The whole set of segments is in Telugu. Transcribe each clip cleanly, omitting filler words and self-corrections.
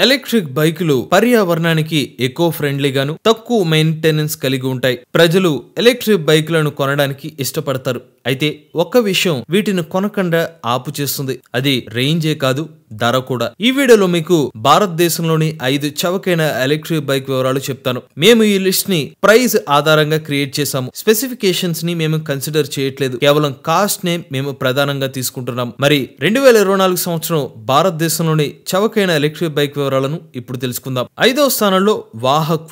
ఎలక్ట్రిక్ బైకులు పర్యావరణానికి ఎకో ఫ్రెండ్లీగాను తక్కువ మెయింటెనెన్స్ కలిగి ఉంటాయి. ప్రజలు ఎలక్ట్రిక్ బైకులను కొనడానికి ఇష్టపడతారు. అయితే ఒక్క విషయం వీటిని కొనకుండా ఆపు చేస్తుంది. అది రేంజే కాదు, ధర కూడా. ఈ వీడియోలో మీకు భారతదేశంలోని 5 చవకైన ఎలక్ట్రిక్ బైక్ వివరాలు చెప్తాను. మేము ఈ లిస్ట్ ని ప్రైస్ ఆధారంగా క్రియేట్ చేసాము. స్పెసిఫికేషన్స్ ని మేము కన్సిడర్ చేయట్లేదు, కేవలం కాస్ట్ నే మేము ప్రధానంగా తీసుకుంటున్నాం. మరి 2024 సంవత్సరం భారతదేశంలోని చవకైన ఎలక్ట్రిక్ బైక్ వివరాలను ఇప్పుడు తెలుసుకుందాం. 5వ స్థానంలో వాహక్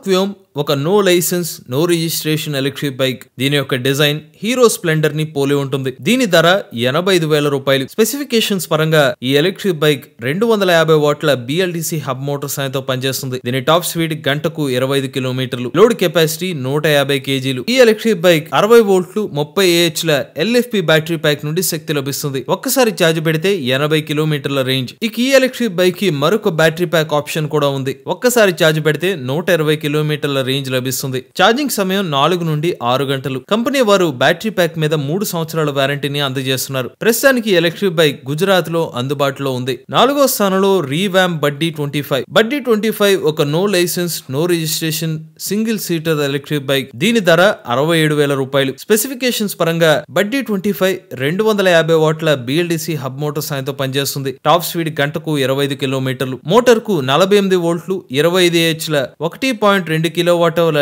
వ్యోమ్ ఒక no licence no registration electric bike. దీని యొక్క డిజైన్ హీరో స్ప్లెండర్ ని పోలి ఉంటుంది. దీని ధర 85,000 రూపాయలు. స్పెసిఫికేషన్స్ పరంగా ఈ ఎలక్ట్రిక్ బైక్ 250 వాట్ల BLDC హబ్ మోటార్ సాయంతో పనిచేస్తుంది. దీని టాప్ స్పీడ్ గంటకు 25 కిలోమీటర్లు, లోడ్ కెపాసిటీ 150 kg. ఈ ఎలక్ట్రిక్ బైక్ 60 వోల్ట్లు 30 Ah LFP బ్యాటరీ ప్యాక్ నుండి శక్తి లభిస్తుంది. ఒక్కసారి ఛార్జ్ పెడితే 80 కిలోమీటర్ల రేంజ్. ఇక ఈ ఎలక్ట్రిక్ బైక్ కి మరొక బ్యాటరీ ప్యాక్ ఆప్షన్ కూడా ఉంది. ఒక్కసారి ఛార్జ్ పెడితే 120 కిలోమీటర్ల రేంజ్ లభిస్తుంది. ఛార్జింగ్ సమయం 4 నుండి 6 గంటలు. కంపెనీ వారు బ్యాటరీ ప్యాక్ మీద 3 సంవత్సరాల వారంటీని అందజేస్తున్నారు. ప్రస్తుతానికి ఎలక్ట్రిక్ బైక్ గుజరాత్ లో అందుబాటులో ఉంది. 4వ స్థానంలో రీవామ్ బడ్డీ 25 ఒక no licence no registration single seater electric bike. దీని ధర 67,000 రూపాయలు. స్పెసిఫికేషన్స్ పరంగా బడ్డీ 25 250 వాట్ల BLDC హబ్ మోటార్ సాయంతో పనిచేస్తుంది. టాప్ స్పీడ్ గంటకు 25 కిలోమీటర్లు, మోటార్ కు 48 వోల్ట్లు 25 Ah 1.2 కిలోవాట్ల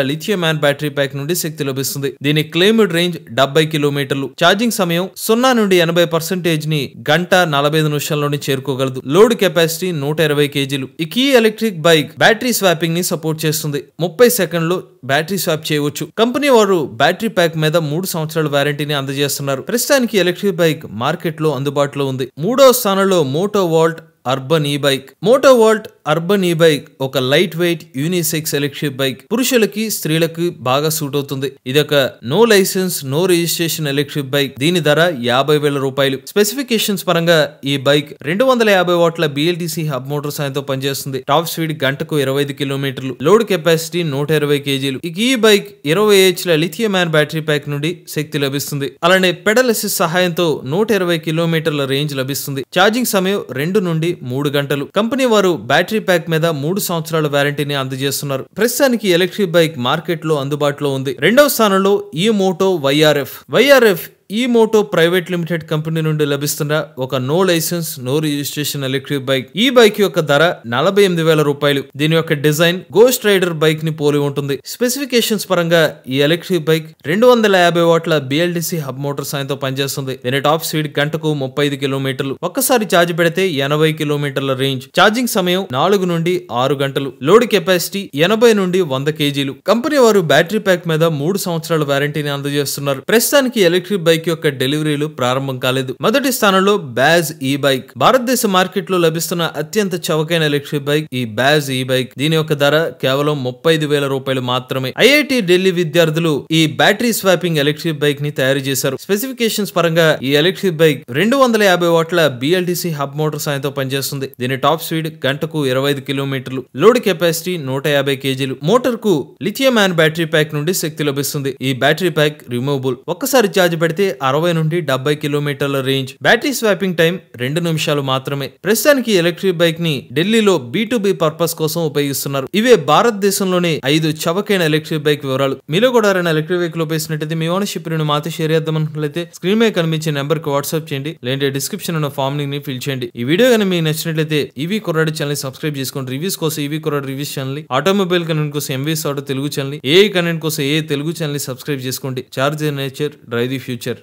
లిథియం అయాన్ బ్యాటరీ ప్యాక్ నుండి శక్తి లభిస్తుంది. దీని క్లెయిమ్డ్ రేంజ్ 70 కిలోమీటర్లు. ఛార్జింగ్ సమయం 0 నుండి 80% ని గంట 45 నిమిషాల్లోనే చేరుకోగలదు. Load capacity 120 kg. ఈ కీ ఎలక్ట్రిక్ బైక్ బ్యాటరీ స్వాపింగ్ ని సపోర్ట్ చేస్తుంది. 30 సెకండ్లో బ్యాటరీ స్వాప్ చేయవచ్చు. కంపెనీ వారు బ్యాటరీ ప్యాక్ మీద 3 సంవత్సరాల వారంటీని అందజేస్తున్నారు. ప్రస్తుతానికి ఎలక్ట్రిక్ బైక్ మార్కెట్ లో అందుబాటులో ఉంది. 3వ స్థానంలో మోటోవాల్ట్ అర్బన్ ఈ బైక్ ఒక light weight unisex electric bike. పురుషులకి స్త్రీలకి బాగా సూట్ అవుతుంది. ఇదొక no licence no registration electric bike. దీని ధర 50,000 రూపాయలు. స్పెసిఫికేషన్స్ పరంగా ఈ బైక్ 250 వాట్ల BLDC హబ్ మోటార్ సాయంతో పనిచేస్తుంది. టాప్ స్పీడ్ గంటకు 25 కిలోమీటర్లు, లోడ్ కెపాసిటీ 120 kg. ఈ bike 20 Ah lithium ion battery pack నుండి శక్తి లభిస్తుంది. అలానే పెడల్ అసిస్ట్ సహాయంతో 120 కిలోమీటర్ల రేంజ్ లభిస్తుంది. ఛార్జింగ్ సమయం 2 నుండి 3 గంటలు. కంపెనీ వారు బ్యాటరీ ప్యాక్ మీద 3 సంవత్సరాల వారంటీని అందజేస్తున్నారు. ప్రస్తుతానికి ఎలక్ట్రిక్ బైక్ మార్కెట్ లో అందుబాటులో ఉంది. 2వ స్థానంలో ఈ మోటో YRF ఈ మోటో ప్రైవేట్ లిమిటెడ్ కంపెనీ నుండి లభిస్తున్న ఒక no licence no registration electric bike. ఈ బైక్ యొక్క ధర 48,000 రూపాయలు. దీని యొక్క డిజైన్ గోస్ట్ రైడర్ బైక్ ని పోలి ఉంటుంది. స్పెసిఫికేషన్స్ పరంగా ఈ ఎలక్ట్రిక్ బైక్ 250 వాట్ల BLDC హబ్ మోటార్ సాయంతో పనిచేస్తుంది. దీని టాప్ స్పీడ్ గంటకు 35 కిలోమీటర్లు. ఒక్కసారి ఛార్జ్ పెడితే 80 కిలోమీటర్ల రేంజ్. ఛార్జింగ్ సమయం 4 నుండి 6 గంటలు. లోడ్ కెపాసిటీ 80 నుండి 100 kg. కంపెనీ వారు బ్యాటరీ ప్యాక్ మీద 3 సంవత్సరాల వారంటీని అందజేస్తున్నారు. ప్రస్తుతానికి ఎలక్ట్రిక్ బైక్ యొక్క డెలివరీలు ప్రారంభం కాలేదు. మొదటి స్థానంలో బాజ్ ఈ బైక్. భారతదేశ మార్కెట్ లో లభిస్తున్న అత్యంత చవకైన ఎలక్ట్రిక్ బైక్ ఈ బాజ్ ఈ బైక్. దీని యొక్క ధర కేవలం 35,000 రూపాయలు మాత్రమే. IIT ఢిల్లీ విద్యార్థులు ఈ బ్యాటరీ స్వాపింగ్ ఎలక్ట్రిక్ బైక్ ని తయారు చేశారు. స్పెసిఫికేషన్స్ పరంగా ఈ ఎలక్ట్రిక్ బైక్ 250 వాట్ల BLDC హబ్ మోటార్ సాయంతో పనిచేస్తుంది. దీని టాప్ స్పీడ్ గంటకు 25 కిలోమీటర్లు, లోడ్ కెపాసిటీ 150 kg. మోటార్ కు లిథియం అయాన్ బ్యాటరీ ప్యాక్ నుండి శక్తి లభిస్తుంది. ఈ బ్యాటరీ ప్యాక్ రిమూవబుల్. ఒక్కసారి ఛార్జ్ పెడితే 60 నుండి 70 కిలోమీటర్ల రేంజ్. బ్యాటరీ స్వాపింగ్ టైం 2 నిమిషాలు మాత్రమే. ప్రస్తుతానికి ఎలక్ట్రిక్ బైక్ ని ఢిల్లీలో B2B పర్పస్ కోసం ఉపయోగిస్తున్నారు. ఇవే భారతదేశంలోని 5 చవకైన ఎలక్ట్రిక్ బైక్ వివరాలు. మీలో కూడా ఎలక్ట్రిక్ బైక్ లో ఉపయోగించినట్లయితే మీ ఓనర్షిప్ ను మాతో షేర్ చేద్దాం అనుకున్నట్లయితే స్క్రీన్ మీద కనిపించే నెంబర్ కి వాట్సాప్ చేయండి, లేదంటే డిస్క్రిప్షన్ ఉన్న ఫామ్ ని ఫిల్ చేయండి. ఈ వీడియో కానీ మీకు నచ్చినట్లయితే ఈవీ కుర్రాడి ఛానల్ సబ్స్క్రైబ్ చేసుకోండి. రివ్యూస్ కోసం ఈవీ కుర్రాడి రివ్యూస్ ఛానల్, ఆటోమొబైల్ కంటెంట్ కోసం MVS auto Telugu channel, AI content కోసం AI తెలుగు ఛానల్ సబ్స్క్రైబ్ చేసుకోండి. Charge the nature, drive the future.